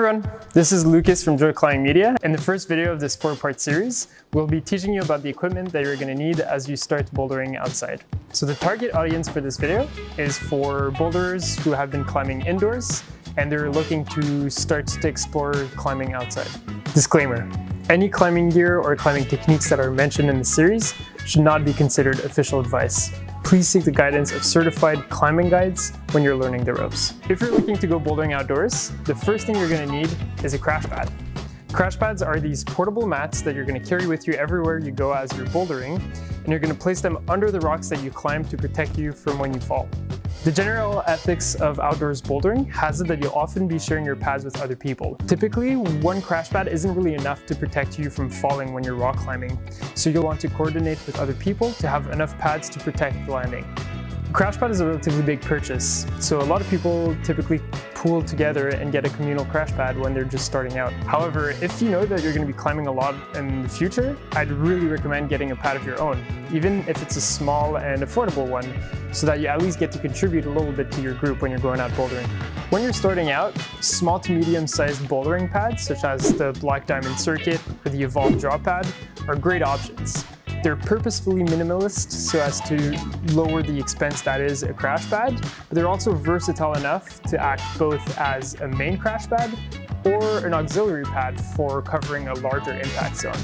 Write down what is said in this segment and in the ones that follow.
everyone, this is Lucas from Joy Climbing Media. In the first video of this 4-part series, we'll be teaching you about the equipment that you're going to need as you start bouldering outside. So the target audience for this video is for boulderers who have been climbing indoors and they're looking to start to explore climbing outside. Disclaimer: any climbing gear or climbing techniques that are mentioned in the series should not be considered official advice. Please seek the guidance of certified climbing guides when you're learning the ropes. If you're looking to go bouldering outdoors, the first thing you're going to need is a crash pad. Crash pads are these portable mats that you're going to carry with you everywhere you go as you're bouldering, and you're going to place them under the rocks that you climb to protect you from when you fall. The general ethics of outdoors bouldering has it that you'll often be sharing your pads with other people. Typically, one crash pad isn't really enough to protect you from falling when you're rock climbing, so you'll want to coordinate with other people to have enough pads to protect the landing. Crash pad is a relatively big purchase, so a lot of people typically pool together and get a communal crash pad when they're just starting out. However, if you know that you're going to be climbing a lot in the future, I'd really recommend getting a pad of your own, even if it's a small and affordable one, so that you at least get to contribute a little bit to your group when you're going out bouldering. When you're starting out, small to medium-sized bouldering pads, such as the Bloc Diamond Circuit or the Evolve Drop Pad, are great options. They're purposefully minimalist so as to lower the expense that is a crash pad, but they're also versatile enough to act both as a main crash pad or an auxiliary pad for covering a larger impact zone.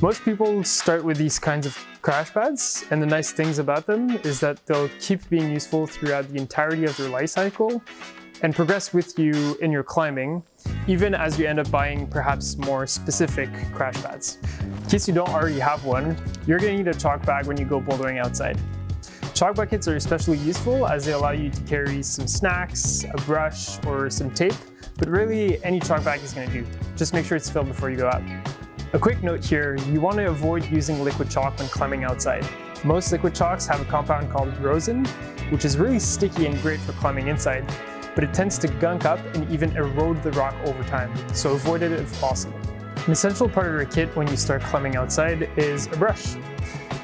Most people start with these kinds of crash pads, and the nice things about them is that they'll keep being useful throughout the entirety of their life cycle and progress with you in your climbing, even as you end up buying perhaps more specific crash pads. In case you don't already have one, you're going to need a chalk bag when you go bouldering outside. Chalk buckets are especially useful as they allow you to carry some snacks, a brush, or some tape, but really any chalk bag is going to do. Just make sure it's filled before you go out. A quick note here, you want to avoid using liquid chalk when climbing outside. Most liquid chalks have a compound called rosin, which is really sticky and great for climbing inside, but it tends to gunk up and even erode the rock over time, so avoid it if possible. An essential part of your kit when you start climbing outside is a brush.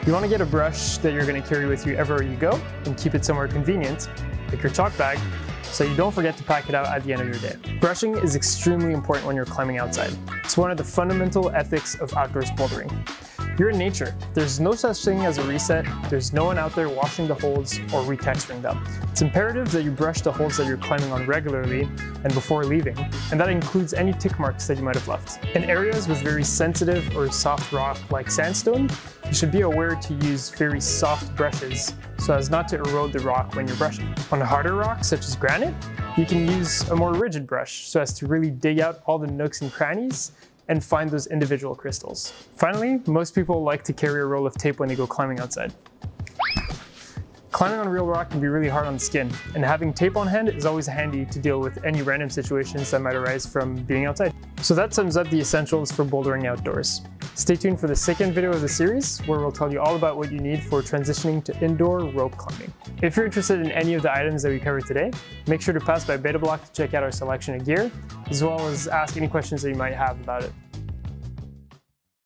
You want to get a brush that you're going to carry with you everywhere you go and keep it somewhere convenient, like your chalk bag, so you don't forget to pack it out at the end of your day. Brushing is extremely important when you're climbing outside. It's one of the fundamental ethics of outdoors bouldering. You're in nature. There's no such thing as a reset. There's no one out there washing the holes or retexturing them. It's imperative that you brush the holes that you're climbing on regularly and before leaving, and that includes any tick marks that you might have left. In areas with very sensitive or soft rock like sandstone, you should be aware to use very soft brushes so as not to erode the rock when you're brushing. On harder rocks such as granite, you can use a more rigid brush so as to really dig out all the nooks and crannies and find those individual crystals. Finally, most people like to carry a roll of tape when they go climbing outside. Climbing on real rock can be really hard on the skin, and having tape on hand is always handy to deal with any random situations that might arise from being outside. So that sums up the essentials for bouldering outdoors. Stay tuned for the second video of the series, where we'll tell you all about what you need for transitioning to indoor rope climbing. If you're interested in any of the items that we covered today, make sure to pass by Beta Bloc to check out our selection of gear, as well as ask any questions that you might have about it.